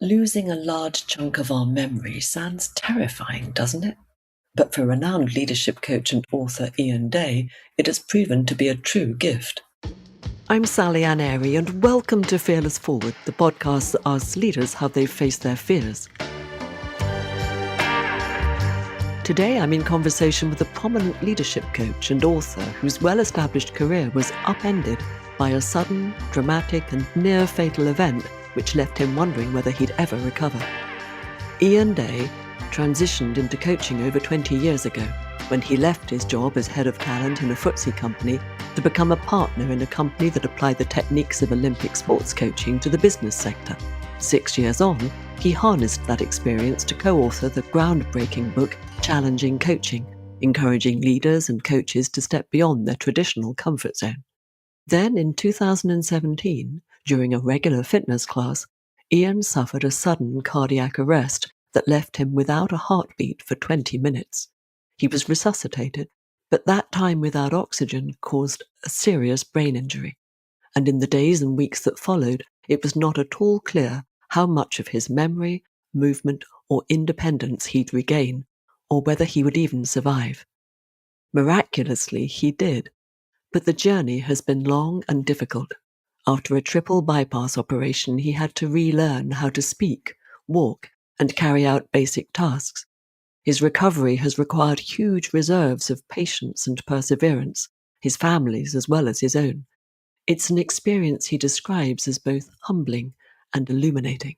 Losing a large chunk of our memory sounds terrifying, doesn't it? But for renowned leadership coach and author Ian Day, it has proven to be a true gift. I'm Sally Ann Airy, and welcome to Fearless Forward, the podcast that asks leaders how they face their fears. Today I'm in conversation with a prominent leadership coach and author whose well-established career was upended by a sudden, dramatic and near-fatal event which left him wondering whether he'd ever recover. Ian Day transitioned into coaching over 20 years ago when he left his job as head of talent in a FTSE company to become a partner in a company that applied the techniques of Olympic sports coaching to the business sector. 6 years on, he harnessed that experience to co-author the groundbreaking book Challenging Coaching, encouraging leaders and coaches to step beyond their traditional comfort zone. Then in 2017, during a regular fitness class, Ian suffered a sudden cardiac arrest that left him without a heartbeat for 20 minutes. He was resuscitated, but that time without oxygen caused a serious brain injury. And in the days and weeks that followed, it was not at all clear how much of his memory, movement, or independence he'd regain, or whether he would even survive. Miraculously, he did. But the journey has been long and difficult. After a triple bypass operation, he had to relearn how to speak, walk, and carry out basic tasks. His recovery has required huge reserves of patience and perseverance, his family's as well as his own. It's an experience he describes as both humbling and illuminating.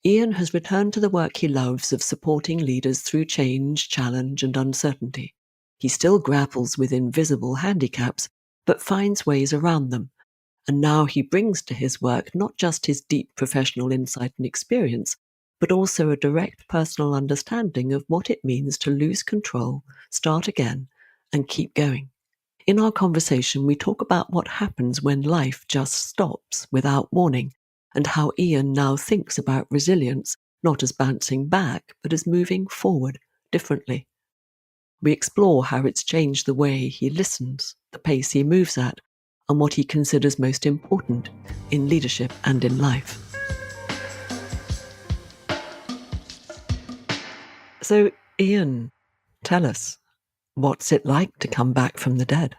Ian has returned to the work he loves of supporting leaders through change, challenge, and uncertainty. He still grapples with invisible handicaps, but finds ways around them. And now he brings to his work not just his deep professional insight and experience, but also a direct personal understanding of what it means to lose control, start again, and keep going. In our conversation, we talk about what happens when life just stops without warning, and how Ian now thinks about resilience, not as bouncing back, but as moving forward differently. We explore how it's changed the way he listens, the pace he moves at, and what he considers most important in leadership and in life. So, Ian, tell us, what's it like to come back from the dead?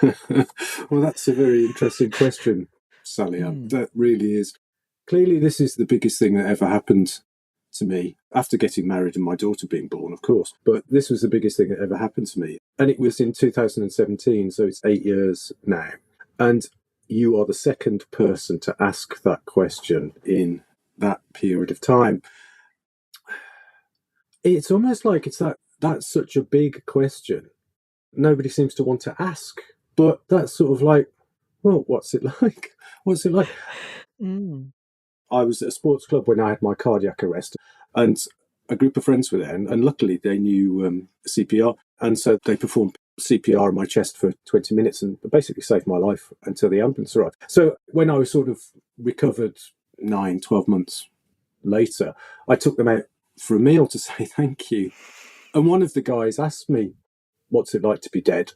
Well, that's a very interesting question, Sally. That really is. Clearly, this is the biggest thing that ever happened to me after getting married and my daughter being born, of course. But this was the biggest thing that ever happened to me. And it was in 2017, so it's 8 years now. And you are the second person to ask that question in that period of time. It's almost like that's such a big question. Nobody seems to want to ask. But that's sort of like, well, what's it like? What's it like? I was at a sports club when I had my cardiac arrest, and a group of friends were there, and luckily they knew CPR, and so they performed CPR on my chest for 20 minutes and basically saved my life until the ambulance arrived. So when I was sort of recovered 9-12 months later, I took them out for a meal to say thank you. And one of the guys asked me, what's it like to be dead?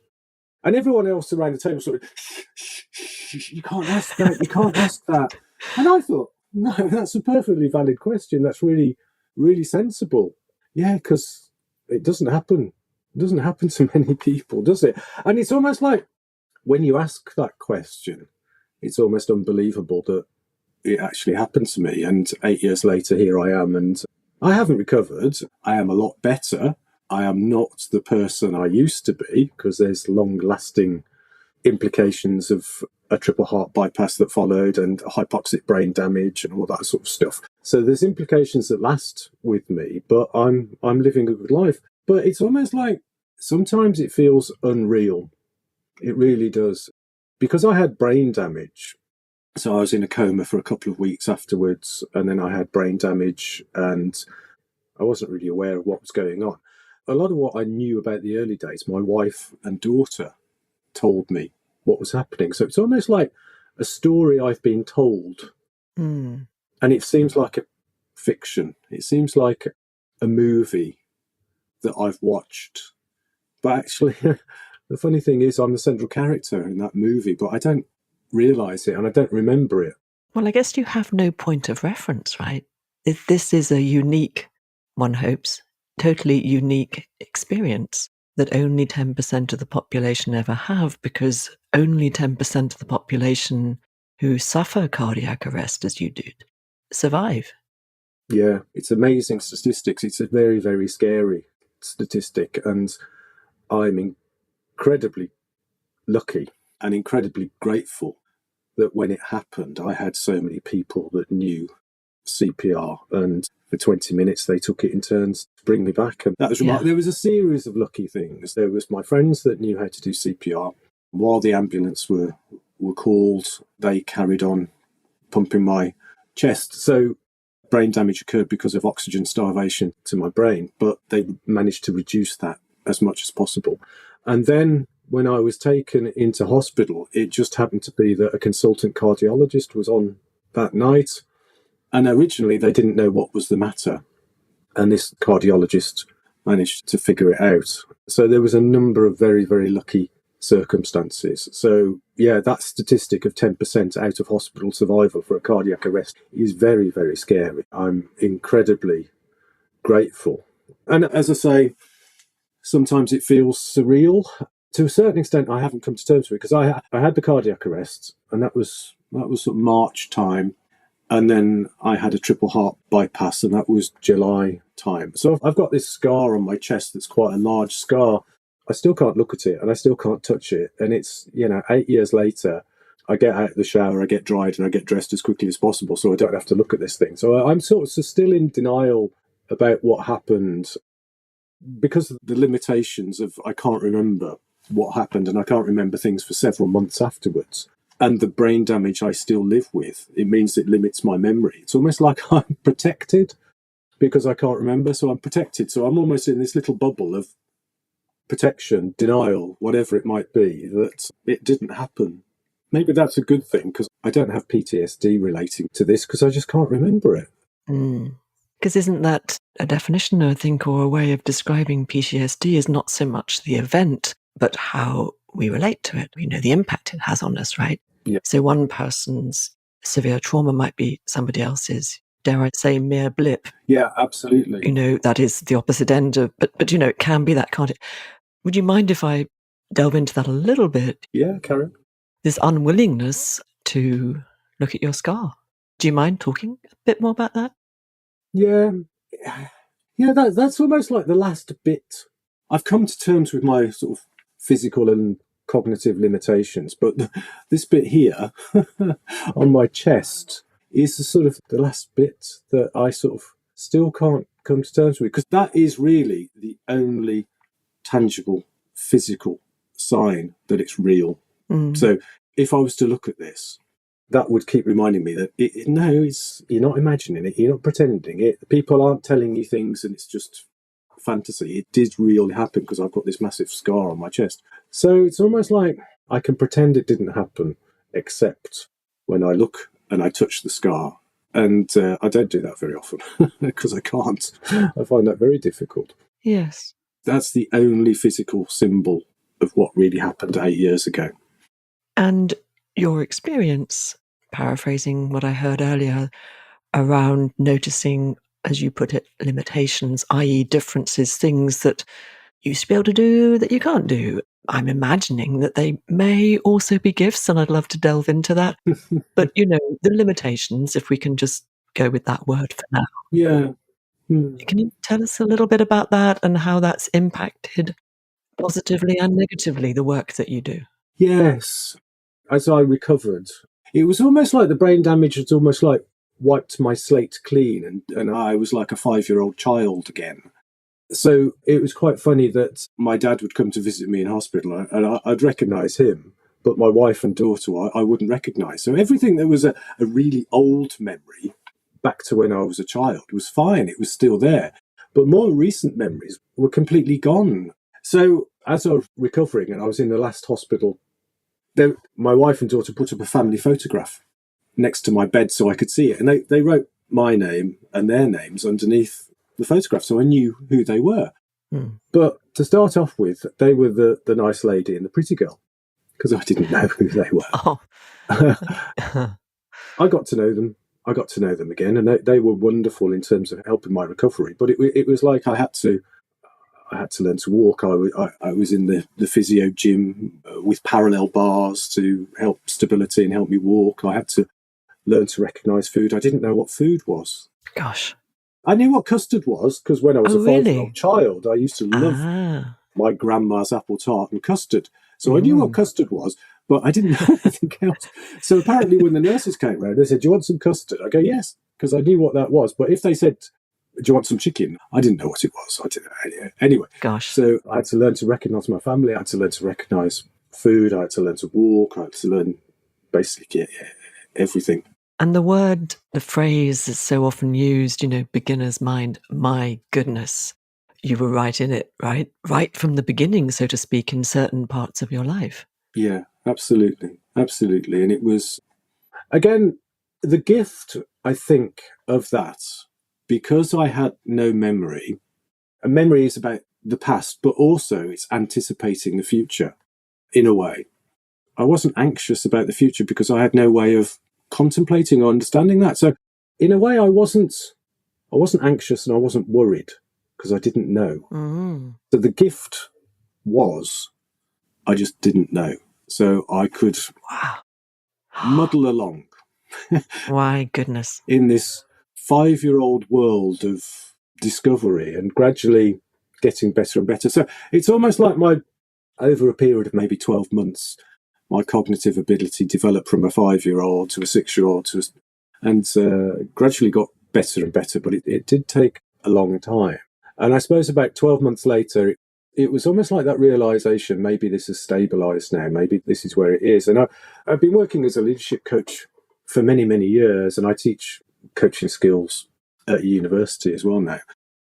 And everyone else around the table sort of, shh, you can't ask that, you can't ask that. And I thought, no, that's a perfectly valid question. That's really, really sensible. Yeah, because it doesn't happen. It doesn't happen to many people, does it? And it's almost like when you ask that question, it's almost unbelievable that it actually happened to me. And 8 years later, here I am, and I haven't recovered. I am a lot better. I am not the person I used to be, because there's long-lasting implications of a triple heart bypass that followed and hypoxic brain damage and all that sort of stuff. So there's implications that last with me, but I'm living a good life. But it's almost like sometimes it feels unreal. It really does. Because I had brain damage, so I was in a coma for a couple of weeks afterwards, and then I had brain damage and I wasn't really aware of what was going on. A lot of what I knew about the early days, my wife and daughter told me what was happening. So it's almost like a story I've been told. And it seems like a fiction. It seems like a movie that I've watched. But actually, the funny thing is I'm the central character in that movie, but I don't realise it and I don't remember it. Well, I guess you have no point of reference, right? This is a unique, one hopes, totally unique experience that only 10% of the population ever have, because only 10% of the population who suffer cardiac arrest as you did survive. Yeah, it's amazing statistics. It's a very, very scary statistic. And I'm incredibly lucky and incredibly grateful that when it happened, I had so many people that knew CPR, and for 20 minutes they took it in turns to bring me back. And that was remarkable. There was a series of lucky things. There was my friends that knew how to do CPR. While the ambulance were called, they carried on pumping my chest. So brain damage occurred because of oxygen starvation to my brain, but they managed to reduce that as much as possible. And then when I was taken into hospital, it just happened to be that a consultant cardiologist was on that night. And originally they didn't know what was the matter. And this cardiologist managed to figure it out. So there was a number of very, very lucky circumstances. So yeah, that statistic of 10% out of hospital survival for a cardiac arrest is very, very scary. I'm incredibly grateful. And as I say, sometimes it feels surreal. To a certain extent, I haven't come to terms with it, because I had the cardiac arrest, and that was sort of March time. And then I had a triple heart bypass, and that was July time. So I've got this scar on my chest that's quite a large scar. I still can't look at it, and I still can't touch it. And it's, 8 years later, I get out of the shower, I get dried, and I get dressed as quickly as possible so I don't have to look at this thing. So I'm sort of still in denial about what happened, because of the limitations of I can't remember what happened, and I can't remember things for several months afterwards. And the brain damage I still live with, it means it limits my memory. It's almost like I'm protected because I can't remember, so I'm protected. So I'm almost in this little bubble of protection, denial, whatever it might be, that it didn't happen. Maybe that's a good thing, because I don't have PTSD relating to this, because I just can't remember it. Because isn't that a definition, I think, or a way of describing PTSD, is not so much the event, but how we relate to it, the impact it has on us, right? Yeah. So one person's severe trauma might be somebody else's, dare I say, mere blip. Yeah, absolutely. That is the opposite end of, but it can be that, can't it? Would you mind if I delve into that a little bit? Yeah, Karen. This unwillingness to look at your scar. Do you mind talking a bit more about that? Yeah, that's almost like the last bit. I've come to terms with my sort of physical and cognitive limitations, but this bit here on my chest is the sort of the last bit that I sort of still can't come to terms with, because that is really the only tangible physical sign that it's real. So if I was to look at this, that would keep reminding me that you're not imagining it, you're not pretending it. People aren't telling you things and it's just fantasy. It did really happen, because I've got this massive scar on my chest. So it's almost like I can pretend it didn't happen, except when I look and I touch the scar. And I don't do that very often because I can't. I find that very difficult. Yes. That's the only physical symbol of what really happened 8 years ago. And your experience, paraphrasing what I heard earlier, around noticing, as you put it, limitations, i.e. differences, things that you used to be able to do that you can't do. I'm imagining that they may also be gifts, and I'd love to delve into that. But, the limitations, if we can just go with that word for now. Yeah. Can you tell us a little bit about that and how that's impacted positively and negatively the work that you do? Yes. As I recovered, it was almost like the brain damage had almost like wiped my slate clean, and I was like a 5-year-old child again. So it was quite funny that my dad would come to visit me in hospital, and I'd recognise him, but my wife and daughter I wouldn't recognise. So everything that was a really old memory back to when I was a child was fine. It was still there. But more recent memories were completely gone. So as I was recovering and I was in the last hospital, my wife and daughter put up a family photograph next to my bed so I could see it. And they wrote my name and their names underneath the photograph, so I knew who they were. But to start off with, they were the nice lady and the pretty girl, because I didn't know who they were. Oh. I got to know them I got to know them again, and they were wonderful in terms of helping my recovery. But it was like I had to learn to walk. I was in the physio gym with parallel bars to help stability and help me walk. I had to learn to recognise food. I didn't know what food was. Gosh. I knew what custard was because when I was a really? 5-year-old child, I used to love my grandma's apple tart and custard. So I knew what custard was, but I didn't know anything else. So apparently when the nurses came round, they said, "Do you want some custard?" I go, "Yes," because I knew what that was. But if they said, "Do you want some chicken?" I didn't know what it was. I didn't know. Anyway, gosh. So I had to learn to recognise my family. I had to learn to recognise food. I had to learn to walk. I had to learn basically everything. And the phrase is so often used, beginner's mind, my goodness. You were right in it, right? Right from the beginning, so to speak, in certain parts of your life. Yeah, absolutely. Absolutely. And it was, again, the gift, I think, of that, because I had no memory, and memory is about the past, but also it's anticipating the future in a way. I wasn't anxious about the future because I had no way of contemplating or understanding that. So in a way, I wasn't anxious and I wasn't worried because I didn't know. So the gift was, I just didn't know. So I could muddle along. My goodness. In this 5-year-old world of discovery and gradually getting better and better. So it's almost like over a period of maybe 12 months, my cognitive ability developed from a 5-year-old to a 6-year-old and gradually got better and better. But it did take a long time. And I suppose about 12 months later, it was almost like that realization, maybe this has stabilized now, maybe this is where it is. And I've been working as a leadership coach for many, many years, and I teach coaching skills at university as well now.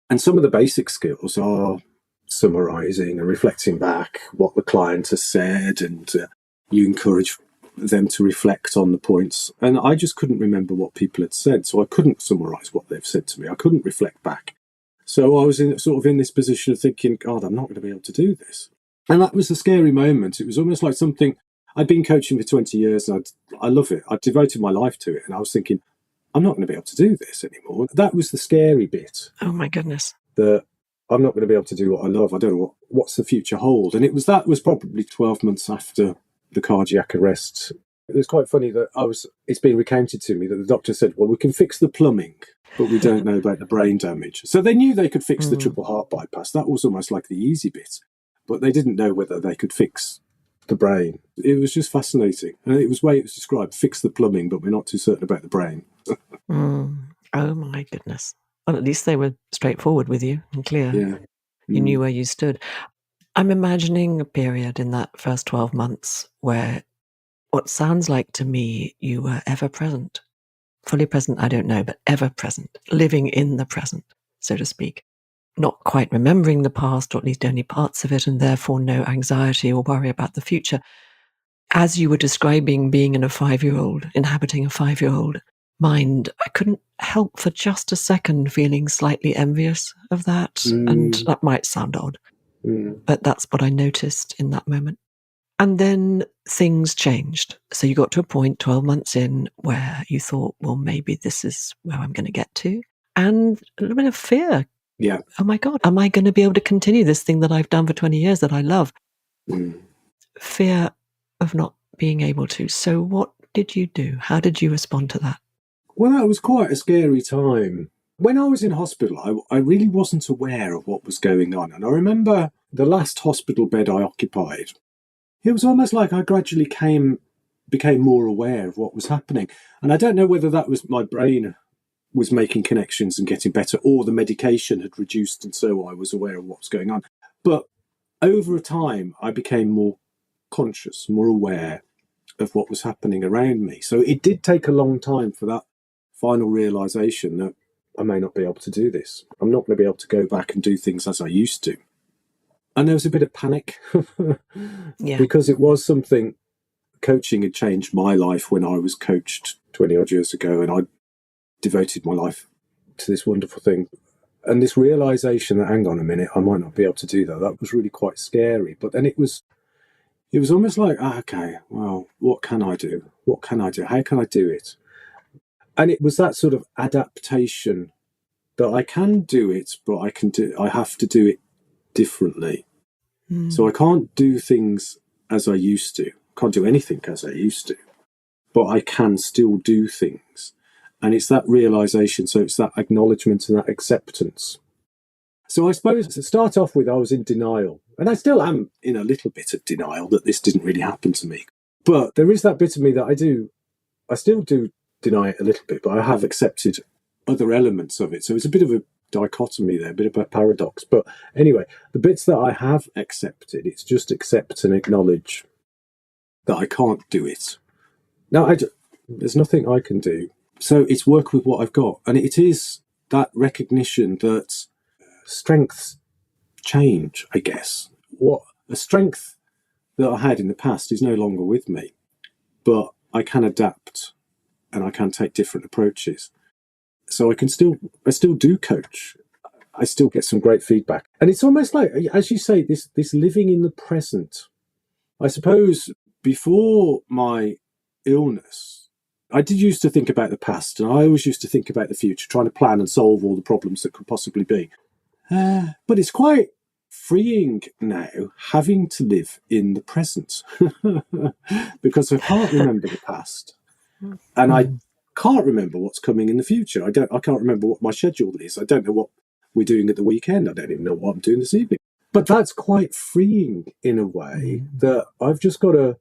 And some of the basic skills are summarizing and reflecting back what the client has said, and you encourage them to reflect on the points. And I just couldn't remember what people had said, so I couldn't summarize what they've said to me. I couldn't reflect back. So I was in this position of thinking, God, I'm not going to be able to do this. And that was a scary moment. It was almost like something, I'd been coaching for 20 years and I love it. I devoted my life to it. And I was thinking, I'm not going to be able to do this anymore. That was the scary bit. Oh my goodness. That I'm not going to be able to do what I love. I don't know what's the future hold. And that was probably 12 months after the cardiac arrest. It was quite funny that it's been recounted to me that the doctor said, well, we can fix the plumbing, but we don't know about the brain damage. So they knew they could fix the triple heart bypass. That was almost like the easy bit. But they didn't know whether they could fix the brain. It was just fascinating. And it was the way it was described, fix the plumbing, but we're not too certain about the brain. Oh my goodness. Well, at least they were straightforward with you and clear. Yeah. You knew where you stood. I'm imagining a period in that first 12 months where what sounds like to me you were ever present. Fully present, I don't know, but ever present. Living in the present, so to speak. Not quite remembering the past, or at least only parts of it, and therefore no anxiety or worry about the future. As you were describing being in inhabiting a 5-year-old mind, I couldn't help for just a second feeling slightly envious of that. And that might sound odd, but that's what I noticed in that moment. And then things changed. So you got to a point 12 months in where you thought, well, maybe this is where I'm going to get to. And a little bit of fear. Yeah. Oh my God, am I going to be able to continue this thing that I've done for 20 years that I love? Fear of not being able to. So what did you do? How did you respond to that? Well, that was quite a scary time. When I was in hospital, I really wasn't aware of what was going on. And I remember the last hospital bed I occupied, it was almost like I gradually became more aware of what was happening. And I don't know whether that was my brain was making connections and getting better, or the medication had reduced and so I was aware of what was going on. But over time, I became more conscious, more aware of what was happening around me. So it did take a long time for that final realization that I may not be able to do this. I'm not going to be able to go back and do things as I used to. And there was a bit of panic because it was something, coaching had changed my life when I was coached 20 odd years ago, and I devoted my life to this wonderful thing. And this realization that, hang on a minute, I might not be able to do that. That was really quite scary. But then it was almost like, okay, well, what can I do? What can I do? How can I do it? And it was that sort of adaptation that I can do it, but I have to do it differently. So I can't do things as I used to. Can't do anything as I used to, but I can still do things. And it's that realization. So it's that acknowledgement and that acceptance. So I suppose to start off with, I was in denial, and I still am in a little bit of denial that this didn't really happen to me. But there is that bit of me that I still do deny it a little bit, but I have accepted other elements of it. So it's a bit of a dichotomy there, a bit of a paradox. But anyway, the bits that I have accepted, it's just accept and acknowledge that I can't do it. Now, there's nothing I can do. So it's work with what I've got. And it is that recognition that strengths change, I guess. What a strength that I had in the past is no longer with me, but I can adapt and I can take different approaches. So I still do coach. I still get some great feedback. And it's almost like, as you say, this living in the present. I suppose before my illness, I did used to think about the past, and I always used to think about the future, trying to plan and solve all the problems that could possibly be. But it's quite freeing now having to live in the present because I can't remember the past, and I can't remember what's coming in the future. I can't remember what my schedule is. I don't know what we're doing at the weekend. I don't even know what I'm doing this evening. But that's quite freeing in a way that I've just got to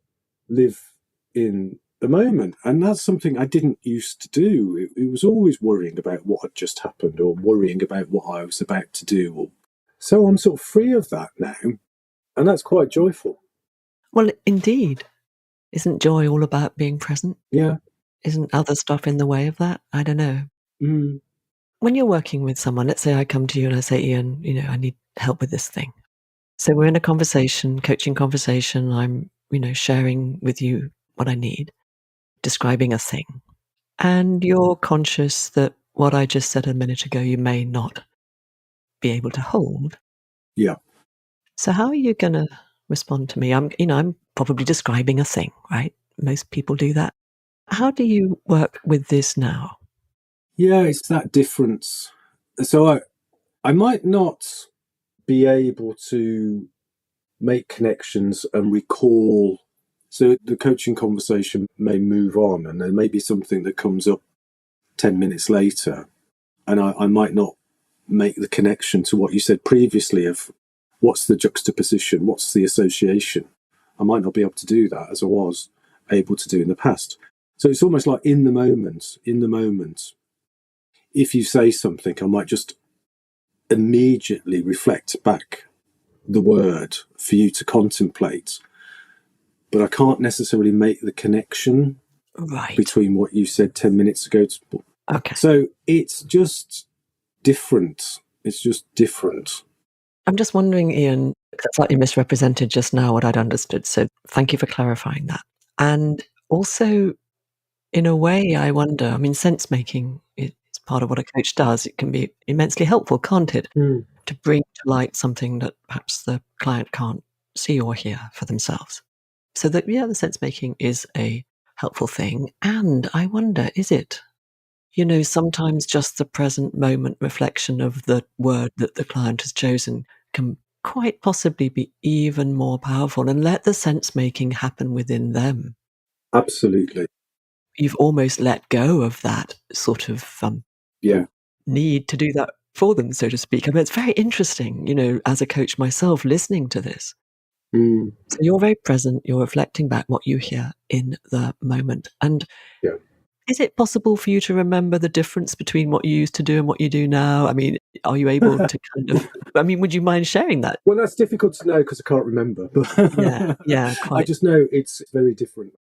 live in the moment. And that's something I didn't used to do. It was always worrying about what had just happened or worrying about what I was about to do. So I'm sort of free of that now. And that's quite joyful. Well, indeed. Isn't joy all about being present? Yeah. Isn't other stuff in the way of that? I don't know. When you're working with someone, let's say I come to you and I say, Ian, I need help with this thing. So we're in a conversation, coaching conversation. I'm, sharing with you what I need, describing a thing. And you're conscious that what I just said a minute ago, you may not be able to hold. Yeah. So how are you going to respond to me? I'm probably describing a thing, right? Most people do that. How do you work with this now? Yeah, it's that difference. So I might not be able to make connections and recall. So the coaching conversation may move on, and there may be something that comes up 10 minutes later, and I might not make the connection to what you said previously of what's the juxtaposition, what's the association. I might not be able to do that as I was able to do in the past. So it's almost like in the moment, if you say something, I might just immediately reflect back the word for you to contemplate, but I can't necessarily make the connection between what you said 10 minutes ago. Okay. So it's just different. It's just different. I'm just wondering, Ian, because I slightly misrepresented just now what I'd understood. So thank you for clarifying that. And also, in a way, I wonder, sense making is part of what a coach does. It can be immensely helpful, can't it? To bring to light something that perhaps the client can't see or hear for themselves. So that, the sense making is a helpful thing. And I wonder, is it? Sometimes just the present moment reflection of the word that the client has chosen can quite possibly be even more powerful, and let the sense making happen within them. Absolutely. You've almost let go of that sort of need to do that for them, so to speak. It's very interesting, as a coach myself, listening to this. So you're very present, you're reflecting back what you hear in the moment. And is it possible for you to remember the difference between what you used to do and what you do now? Are you able to kind of, would you mind sharing that? Well, that's difficult to know because I can't remember. But yeah, quite. I just know it's very different.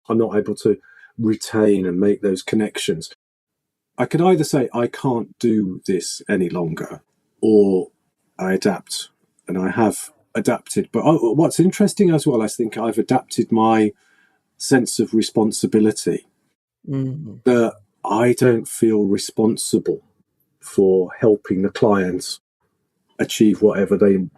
I'm not able to retain and make those connections. I could either say I can't do this any longer, or I adapt, and I have adapted. But what's interesting as well, I think I've adapted my sense of responsibility. That I don't feel responsible for helping the clients achieve whatever they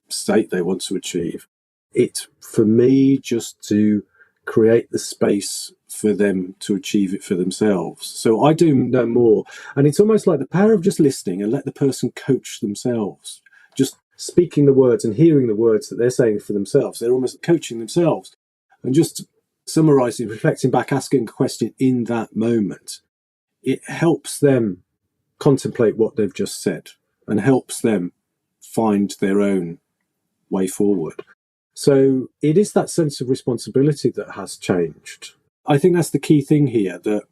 state they want to achieve. It's for me just to create the space for them to achieve it for themselves. So I do know more. And it's almost like the power of just listening and let the person coach themselves. Just speaking the words and hearing the words that they're saying for themselves. They're almost coaching themselves. And just summarising, reflecting back, asking a question in that moment, it helps them contemplate what they've just said and helps them find their own way forward. So it is that sense of responsibility that has changed. I think that's the key thing here, that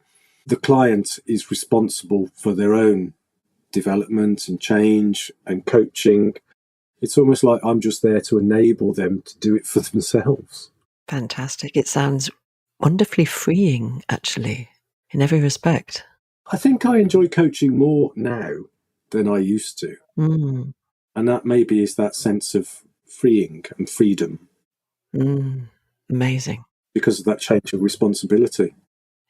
the client is responsible for their own development and change and coaching. It's almost like I'm just there to enable them to do it for themselves. Fantastic. It sounds wonderfully freeing, actually, in every respect. I think I enjoy coaching more now than I used to. Mm. And that maybe is that sense of freeing and freedom. Amazing. Because of that change of responsibility.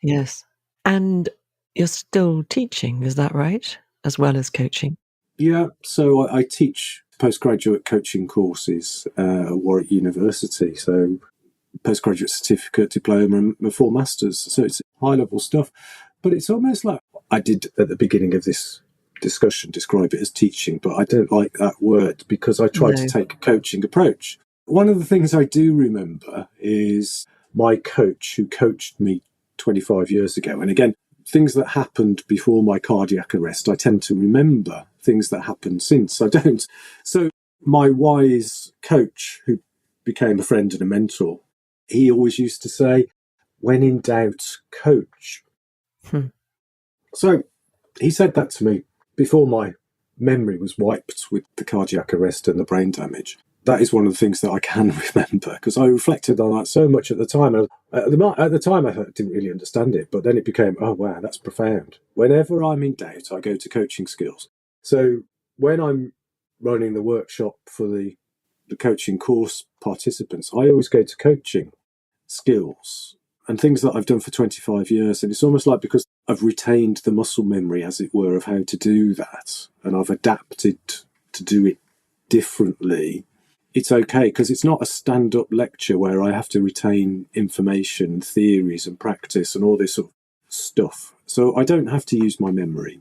Yes. And you're still teaching, is that right? As well as coaching? Yeah. So I teach postgraduate coaching courses at Warwick University. So postgraduate certificate, diploma, and my 4 masters. So it's high-level stuff. But it's almost like I did at the beginning of this discussion describe it as teaching, but I don't like that word because I try to take a coaching approach. One of the things I do remember is my coach who coached me 25 years ago. And again, things that happened before my cardiac arrest, I tend to remember. Things that happened since, I don't. So my wise coach, who became a friend and a mentor, he always used to say, when in doubt, coach. So he said that to me before my memory was wiped with the cardiac arrest and the brain damage. That is one of the things that I can remember because I reflected on that so much at the time. At the time, I didn't really understand it, but then it became, oh, wow, that's profound. Whenever I'm in doubt, I go to coaching skills. So when I'm running the workshop for the coaching course participants, I always go to coaching skills and things that I've done for 25 years. And it's almost like because I've retained the muscle memory, as it were, of how to do that, and I've adapted to do it differently, it's okay because it's not a stand-up lecture where I have to retain information, theories and practice and all this sort of stuff. So I don't have to use my memory.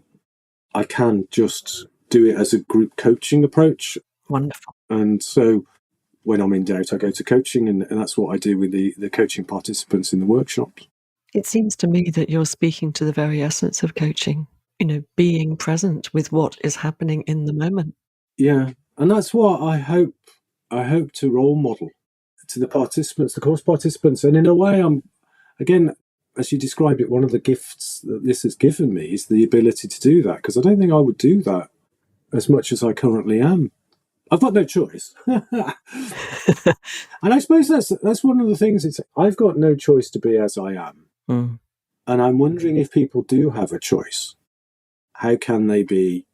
I can just do it as a group coaching approach. Wonderful. And so when I'm in doubt, I go to coaching, and that's what I do with the coaching participants in the workshops. It seems to me that you're speaking to the very essence of coaching, being present with what is happening in the moment. Yeah, and that's what I hope to role model to the participants, the course participants. And in a way, again, as you describe it, one of the gifts that this has given me is the ability to do that, because I don't think I would do that as much as I currently am. I've got no choice. And I suppose that's one of the things. I've got no choice to be as I am. And I'm wondering if people do have a choice, how can they be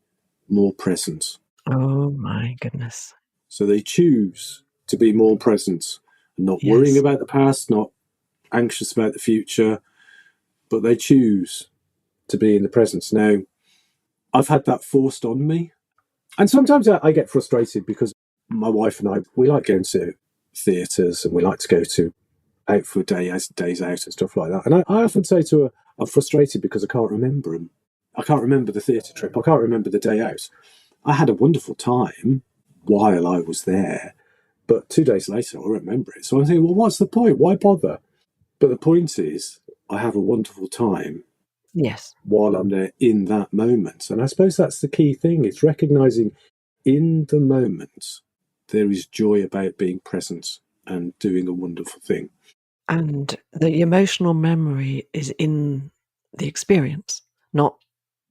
more present? Oh my goodness. So they choose to be more present and not worrying about the past, not anxious about the future, but they choose to be in the present. Now, I've had that forced on me. And sometimes I get frustrated because my wife and I, we like going to theatres and we like to go out for days out and stuff like that. And I often say to her, I'm frustrated because I can't remember them. I can't remember the theatre trip. I can't remember the day out. I had a wonderful time while I was there, but 2 days later I remember it. So I'm thinking, well, what's the point? Why bother? But the point is, I have a wonderful time. Yes. While I'm there in that moment. And I suppose that's the key thing. It's recognizing in the moment there is joy about being present and doing a wonderful thing. And the emotional memory is in the experience, not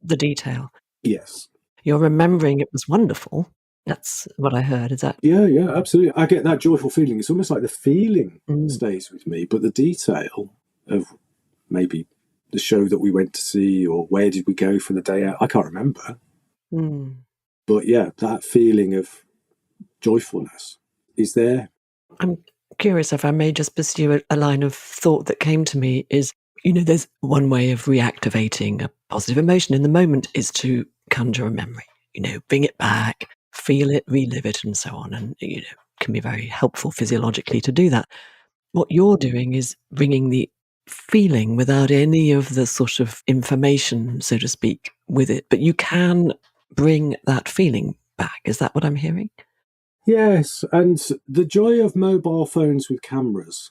the detail. Yes. You're remembering it was wonderful. That's what I heard. Is that? Yeah, absolutely. I get that joyful feeling. It's almost like the feeling stays with me, but the detail of maybe the show that we went to see or where did we go for the day out, I can't remember. But yeah, that feeling of joyfulness is there. I'm curious if I may just pursue a line of thought that came to me is, there's one way of reactivating a positive emotion in the moment is to conjure a memory, bring it back, feel it, relive it, and so on. And, can be very helpful physiologically to do that. What you're doing is bringing the feeling without any of the sort of information, so to speak, with it. But you can bring that feeling back. Is that what I'm hearing? Yes, and the joy of mobile phones with cameras.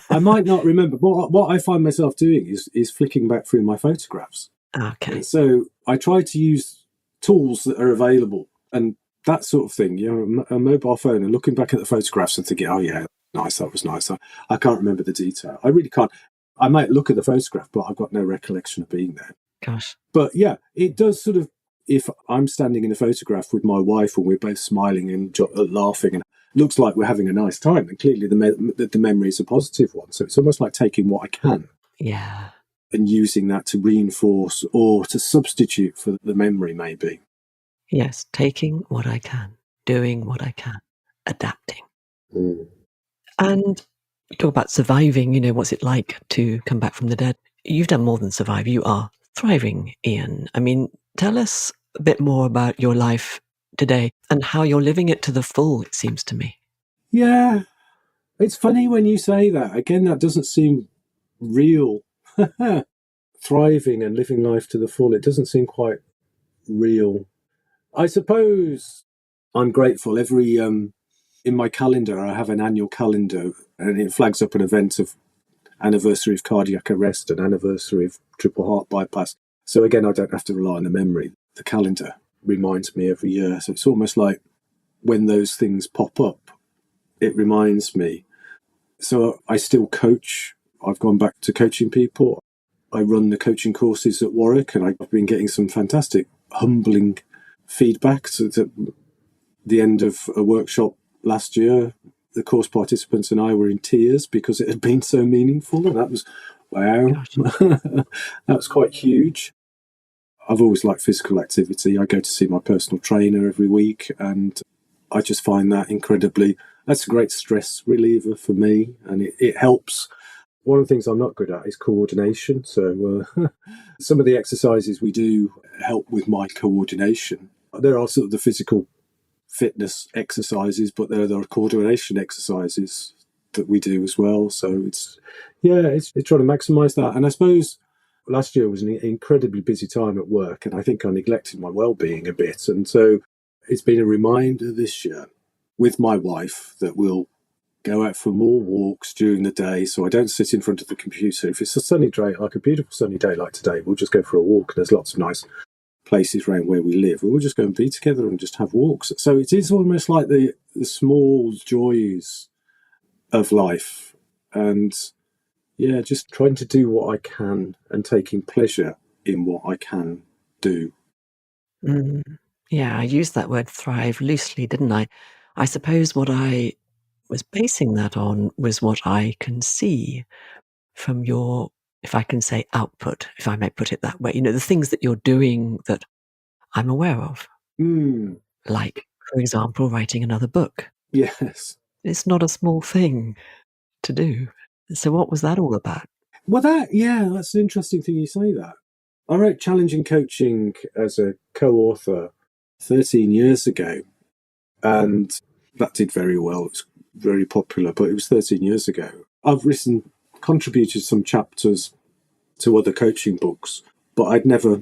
I might not remember, but what I find myself doing is flicking back through my photographs. Okay. So I try to use tools that are available and that sort of thing. You know, a mobile phone and looking back at the photographs and thinking, "Oh yeah, nice, that was nice." I can't remember the detail. I really can't. I might look at the photograph, but I've got no recollection of being there. Gosh. But yeah, it does sort of. If I'm standing in a photograph with my wife and we're both smiling and laughing and looks like we're having a nice time, and clearly the memory is a positive one. So it's almost like taking what I can, Yeah. and using that to reinforce or to substitute for the memory, maybe. Yes. Taking what I can, doing what I can, adapting. Mm. And you talk about surviving, what's it like to come back from the dead? You've done more than survive. You are thriving, Ian. I mean, tell us a bit more about your life today and how you're living it to the full, it seems to me. Yeah, it's funny when you say that. Again, that doesn't seem real. Thriving and living life to the full, it doesn't seem quite real. I suppose I'm grateful. In my calendar, I have an annual calendar, and it flags up an event of anniversary of cardiac arrest and anniversary of triple heart bypass. So again, I don't have to rely on the memory. The calendar reminds me every year. So it's almost like when those things pop up, it reminds me. So I still coach. I've gone back to coaching people. I run the coaching courses at Warwick, and I've been getting some fantastic, humbling feedback. So at the end of a workshop last year, the course participants and I were in tears because it had been so meaningful. And that was, wow, that was quite huge. I've always liked physical activity. I go to see my personal trainer every week, and I just find that that's a great stress reliever for me, and it helps. One of the things I'm not good at is coordination. So some of the exercises we do help with my coordination. There are sort of the physical fitness exercises, but there are coordination exercises that we do as well. So it's trying to maximise that. And I suppose last year was an incredibly busy time at work, and I think I neglected my well-being a bit. And so it's been a reminder this year with my wife that we'll go out for more walks during the day, so I don't sit in front of the computer. If it's a sunny day, like a beautiful sunny day like today, we'll just go for a walk. There's lots of nice places around where we live. We'll just go and be together and just have walks. So it is almost like the small joys of life. And yeah, just trying to do what I can and taking pleasure in what I can do. Mm. Yeah, I used that word thrive loosely, didn't I? I suppose what I was basing that on was what I can see from your, if I can say output, if I may put it that way, the things that you're doing that I'm aware of. Mm. Like, for example, writing another book. Yes. It's not a small thing to do. So what was that all about? Well, that's an interesting thing you say that. I wrote Challenging Coaching as a co-author 13 years ago, and that did very well. It was very popular, but it was 13 years ago. I've contributed some chapters to other coaching books, but I'd never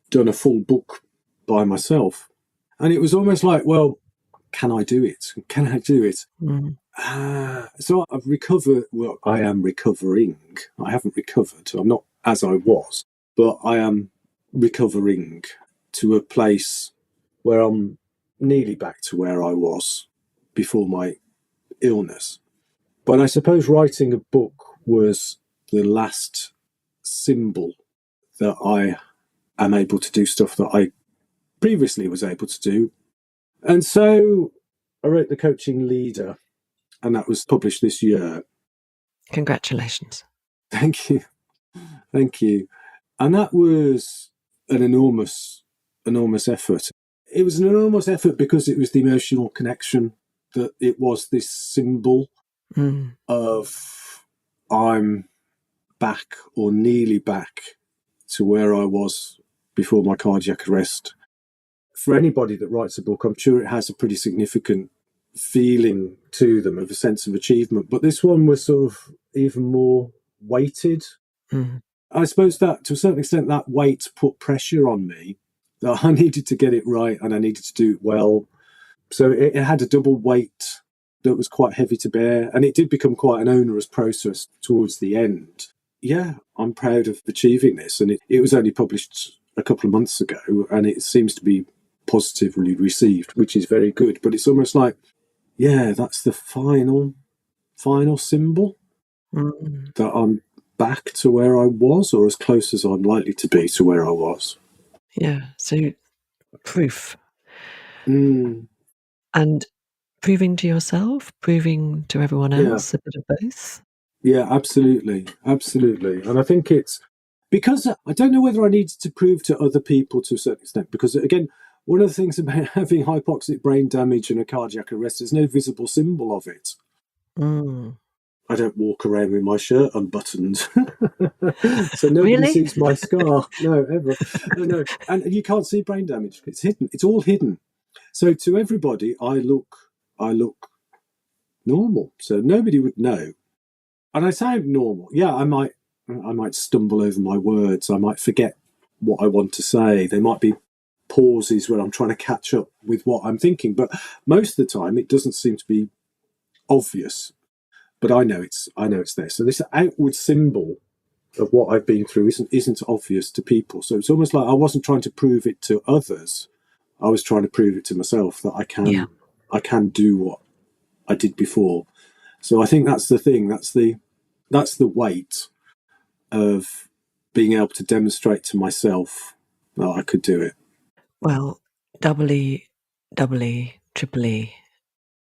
done a full book by myself. And it was almost like, well, can I do it? Can I do it? Mm. So I've recovered. Well, I am recovering. I haven't recovered. I'm not as I was, but I am recovering to a place where I'm nearly back to where I was before my illness. But I suppose writing a book was the last symbol that I am able to do stuff that I previously was able to do. And so I wrote The Coaching Leader, and that was published this year. Congratulations. Thank you. Thank you. And that was an enormous effort. It was an enormous effort because it was the emotional connection, that it was this symbol of I'm back or nearly back to where I was before my cardiac arrest. For anybody that writes a book, I'm sure it has a pretty significant feeling to them of a sense of achievement. But this one was even more weighted. I suppose that to a certain extent that weight put pressure on me, that I needed to get it right and I needed to do it well. So it had a double weight that was quite heavy to bear, and it did become quite an onerous process towards the end. Yeah, I'm proud of achieving this, and it was only published a couple of months ago, and it seems to be positively received, which is very good. But it's almost like, yeah, that's the final symbol that I'm back to where I was, or as close as I'm likely to be to where I was. Yeah, so proof. Mm. And proving to yourself, proving to everyone else, a bit of both. Yeah, absolutely. And I think it's because I don't know whether I needed to prove to other people to a certain extent, because again, one of the things about having hypoxic brain damage and a cardiac arrest, there's no visible symbol of it. I don't walk around with my shirt unbuttoned, so nobody sees my scar. No, ever. No. And you can't see brain damage. It's hidden. It's all hidden. So to everybody, I look normal. So nobody would know. And I sound normal. Yeah, I might stumble over my words. I might forget what I want to say. There might be pauses where I'm trying to catch up with what I'm thinking. But most of the time, it doesn't seem to be obvious. But I know it's there. So this outward symbol of what I've been through isn't obvious to people. So it's almost like I wasn't trying to prove it to others. I was trying to prove it to myself that I can do what I did before. So I think that's the thing. That's the weight of being able to demonstrate to myself that I could do it. Well, doubly, triple E,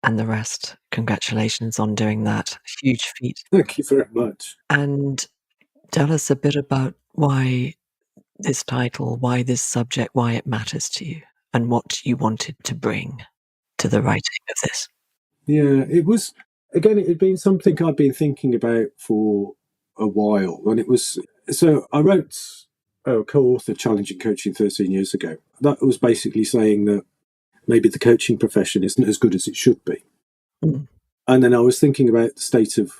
and the rest. Congratulations on doing that. Huge feat. Thank you very much. And tell us a bit about why this title, why this subject, why it matters to you, and what you wanted to bring to the writing of this. Yeah, it had been something I'd been thinking about for a while. And so I wrote co-authored Challenging Coaching 13 years ago. That was basically saying that maybe the coaching profession isn't as good as it should be. And then I was thinking about the state of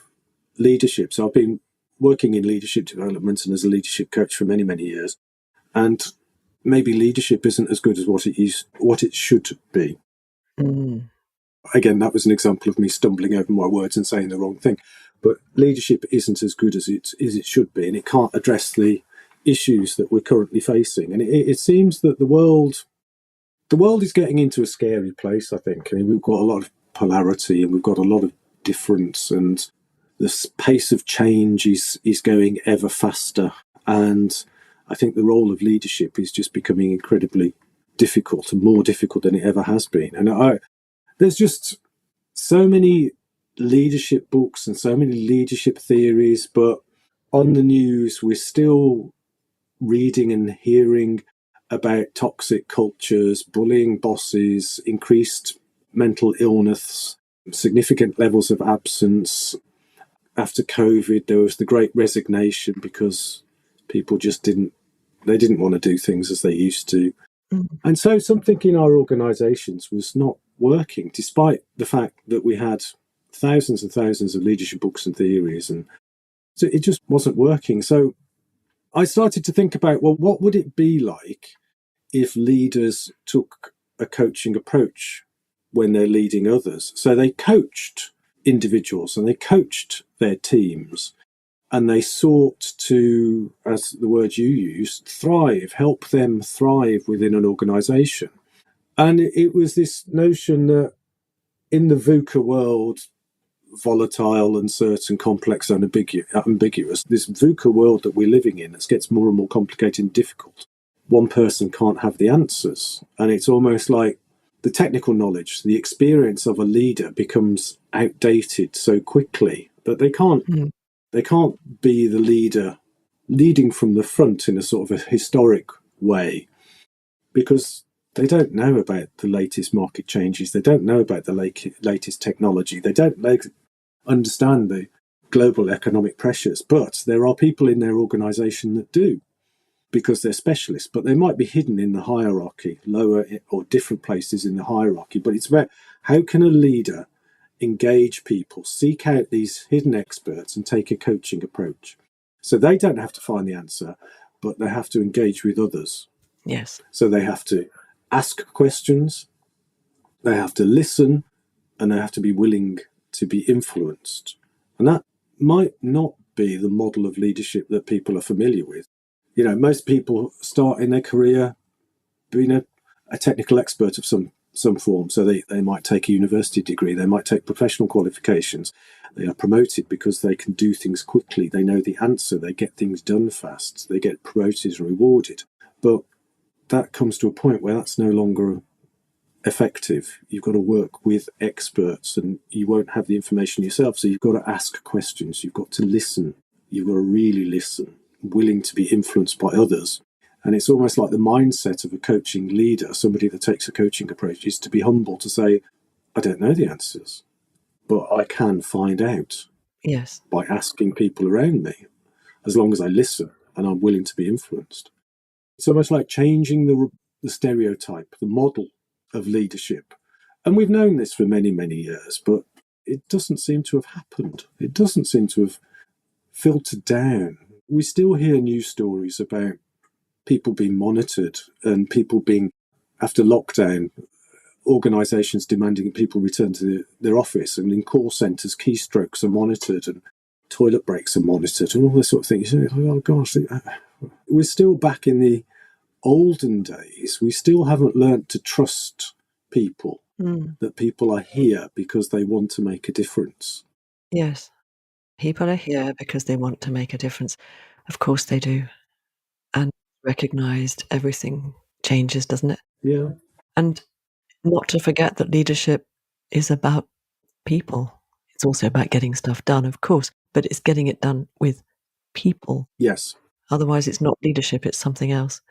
leadership. So I've been working in leadership development and as a leadership coach for many, many years. And maybe leadership isn't as good as what it should be. Again, that was an example of me stumbling over my words and saying the wrong thing. But leadership isn't as good as it should be, and it can't address the issues that we're currently facing. And it seems that the world is getting into a scary place, I think. I mean, we've got a lot of polarity and we've got a lot of difference, and the pace of change is going ever faster. And I think the role of leadership is just becoming incredibly difficult, and more difficult than it ever has been. And there's just so many leadership books and so many leadership theories, but on the news, we're still reading and hearing about toxic cultures, bullying bosses, increased mental illness, significant levels of absence. After COVID, there was the great resignation because people just didn't want to do things as they used to. And so something in our organisations was not working, despite the fact that we had thousands and thousands of leadership books and theories, and so it just wasn't working. So I started to think about, well, what would it be like if leaders took a coaching approach when they're leading others? So they coached individuals and they coached their teams, and they sought to, as the word you used, help them thrive within an organisation. And it was this notion that in the VUCA world, volatile, uncertain, complex, and ambiguous, this VUCA world that we're living in, it gets more and more complicated and difficult. One person can't have the answers. And it's almost like the technical knowledge, the experience of a leader becomes outdated so quickly that they can't be the leader leading from the front in a sort of a historic way, because they don't know about the latest market changes. They don't know about the latest technology. They don't understand the global economic pressures. But there are people in their organisation that do, because they're specialists. But they might be hidden in the hierarchy, lower or different places in the hierarchy. But it's about how can a leader engage people, seek out these hidden experts and take a coaching approach. So they don't have to find the answer, but they have to engage with others. Yes. So they have to ask questions, they have to listen, and they have to be willing to be influenced. And that might not be the model of leadership that people are familiar with. You know, most people start in their career being a technical expert of some form. So they might take a university degree, they might take professional qualifications. They are promoted because they can do things quickly. They know the answer. They get things done fast. They get promoted and rewarded. But that comes to a point where that's no longer effective. You've got to work with experts and you won't have the information yourself. So you've got to ask questions. You've got to listen. You've got to really listen, willing to be influenced by others. And it's almost like the mindset of a coaching leader, somebody that takes a coaching approach, is to be humble, to say, I don't know the answers, but I can find out. Yes. By asking people around me, as long as I listen and I'm willing to be influenced. It's almost like changing the stereotype, the model of leadership. And we've known this for many, many years, but it doesn't seem to have happened. It doesn't seem to have filtered down. We still hear news stories about people being monitored and people being, after lockdown, organisations demanding that people return to their office, and in call centres, keystrokes are monitored and toilet breaks are monitored and all this sort of thing. You say, oh gosh, we're still back in the olden days. We still haven't learnt to trust people, that people are here because they want to make a difference. Yes. People are here because they want to make a difference. Of course they do. And recognized, everything changes, doesn't it? Yeah. And not to forget that leadership is about people. It's also about getting stuff done, of course, but it's getting it done with people. Yes. Otherwise, it's not leadership, it's something else.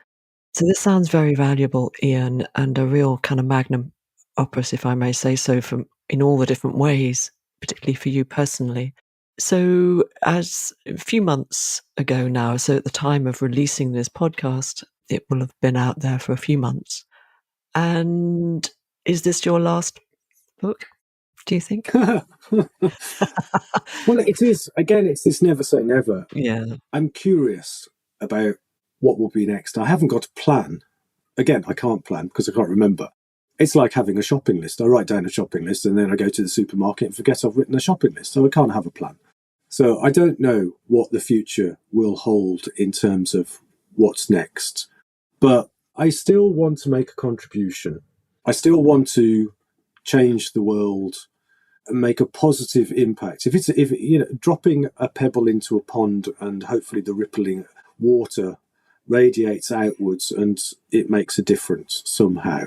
So this sounds very valuable, Ian, and a real kind of magnum opus, if I may say so, from in all the different ways, particularly for you personally. So as a few months ago now, so at the time of releasing this podcast, it will have been out there for a few months. And is this your last book, do you think? Well, it is. Again, it's this never say never. Yeah. I'm curious about what will be next. I haven't got a plan. Again, I can't plan because I can't remember. It's like having a shopping list. I write down a shopping list and then I go to the supermarket and forget I've written a shopping list. So I can't have a plan. So I don't know what the future will hold in terms of what's next. But I still want to make a contribution. I still want to change the world and make a positive impact. If dropping a pebble into a pond and hopefully the rippling water radiates outwards and it makes a difference somehow.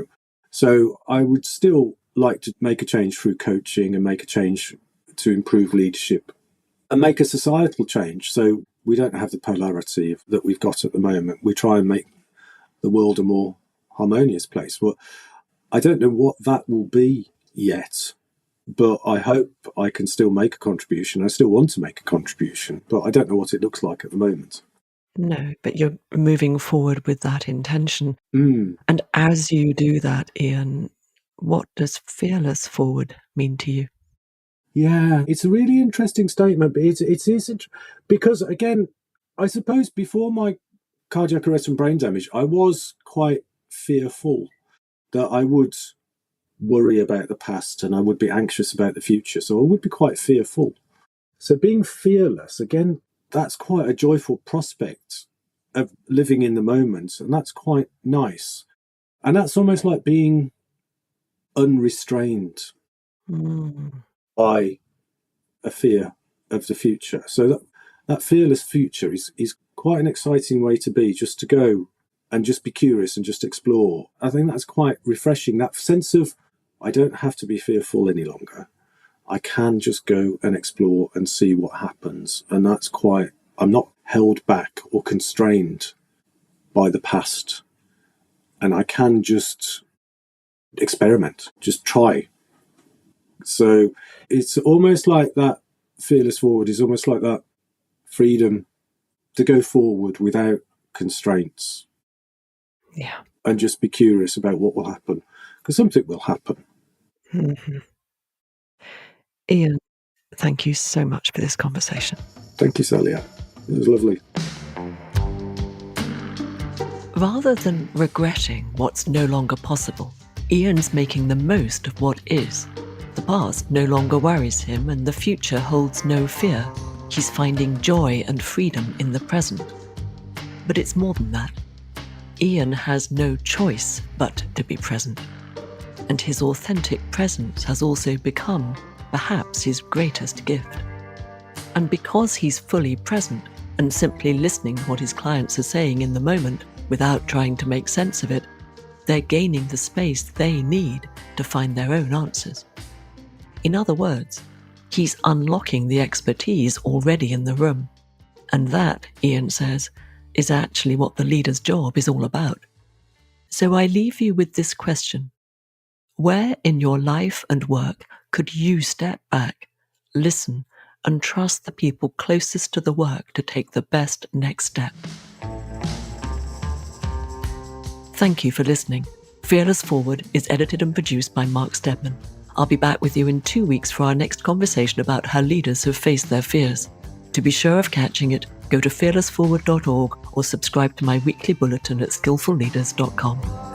So I would still like to make a change through coaching and make a change to improve leadership and make a societal change. So we don't have the polarity that we've got at the moment. We try and make the world a more harmonious place. Well, I don't know what that will be yet, but I hope I can still make a contribution. I still want to make a contribution, but I don't know what it looks like at the moment. No, but you're moving forward with that intention. And as you do that, Ian, what does fearless forward mean to you? Yeah, it's a really interesting statement, but it is because, again, I suppose before my cardiac arrest and brain damage, I was quite fearful that I would worry about the past and I would be anxious about the future. So I would be quite fearful. So being fearless, again, that's quite a joyful prospect of living in the moment. And that's quite nice. And that's almost like being unrestrained by a fear of the future. So that fearless future is quite an exciting way to be, just to go and just be curious and just explore. I think that's quite refreshing. That sense of, I don't have to be fearful any longer. I can just go and explore and see what happens. And that's quite, I'm not held back or constrained by the past. And I can just experiment, just try. So it's almost like that fearless forward is almost like that freedom to go forward without constraints. Yeah. And just be curious about what will happen. Because something will happen. Mm-hmm. Ian, thank you so much for this conversation. Thank you, Sally. It was lovely. Rather than regretting what's no longer possible, Ian's making the most of what is. The past no longer worries him and the future holds no fear. He's finding joy and freedom in the present. But it's more than that. Ian has no choice but to be present. And his authentic presence has also become perhaps his greatest gift. And because he's fully present and simply listening to what his clients are saying in the moment without trying to make sense of it, they're gaining the space they need to find their own answers. In other words, he's unlocking the expertise already in the room. And that, Ian says, is actually what the leader's job is all about. So I leave you with this question. Where in your life and work could you step back, listen, and trust the people closest to the work to take the best next step? Thank you for listening. Fearless Forward is edited and produced by Mark Stedman. I'll be back with you in 2 weeks for our next conversation about how leaders have faced their fears. To be sure of catching it, go to fearlessforward.org or subscribe to my weekly bulletin at skillfulleaders.com.